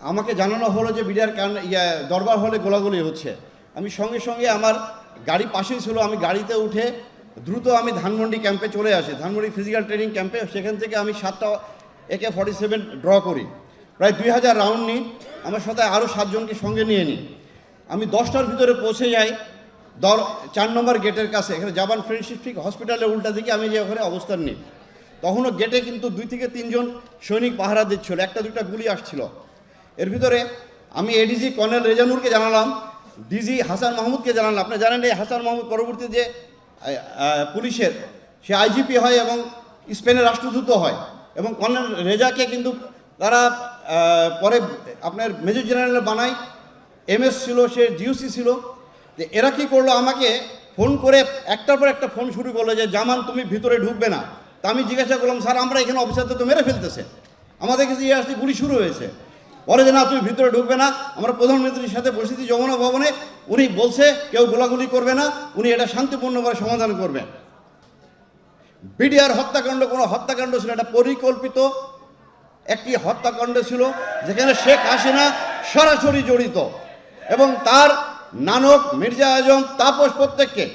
আমাকে জানানো হলো যে বিডিআর দরবার হলে গোলাগুলি হচ্ছে। আমি সঙ্গে সঙ্গে আমার গাড়ি পাশেই ছিল, আমি গাড়িতে উঠে দ্রুত আমি ধানমন্ডি ক্যাম্পে চলে আসি, ধানমন্ডি ফিজিক্যাল ট্রেনিং ক্যাম্পে। সেখান থেকে আমি 7টা AK-47 ড্র করি, প্রায় 2000 রাউন্ড নিই, আমার সাথে আরও 7 জনকে সঙ্গে নিয়ে নিই। আমি 10টার ভিতরে পৌঁছে যাই 4 নম্বর গেটের কাছে, এখানে জাপান ফ্রেন্ডশিপ ঠিক হসপিটালের উল্টা দিকে আমি যে ওখানে অবস্থান নিই। তখনও গেটে কিন্তু 2 থেকে 3 জন সৈনিক পাহারা দিচ্ছিল, 1-2টা গুলি আসছিল। এর ভিতরে আমি এডিজি কর্নেল রেজানুরকে জানালাম, ডিজি হাসান মাহমুদকে জানালাম। আপনি জানেন এই হাসান মাহমুদ পরবর্তী যে পুলিশের সে IGP হয় এবং স্পেনের রাষ্ট্রদূত হয়, এবং কর্নেল রেজাকে কিন্তু তারা পরে আপনার মেজর জেনারেল বানায়। MS ছিল, সে GOC ছিল। যে এরা কী করলো, আমাকে ফোন করে একটার পর একটা ফোন শুরু করলো যে জামান তুমি ভিতরে ঢুকবে না। তা আমি জিজ্ঞাসা করলাম, স্যার আমরা এখানে অফিসারদের তো মেরে ফেলতেছে, আমাদের কাছে আসতে গুলি শুরু হয়েছে। বলে যে না তুমি ভিতরে ঢুকবে না, আমরা প্রধানমন্ত্রীর সাথে বসেছি যমুনা ভবনে, উনি বলছে কেউ গোলাগুলি করবে না, উনি এটা শান্তিপূর্ণভাবে সমাধান করবেন। বিডিআর হত্যাকাণ্ড কোনো হত্যাকাণ্ড ছিল, এটা পরিকল্পিত একটি হত্যাকাণ্ড ছিল, যেখানে শেখ হাসিনা সরাসরি জড়িত এবং তার নানক, মির্জা আজম, তাপস প্রত্যেককে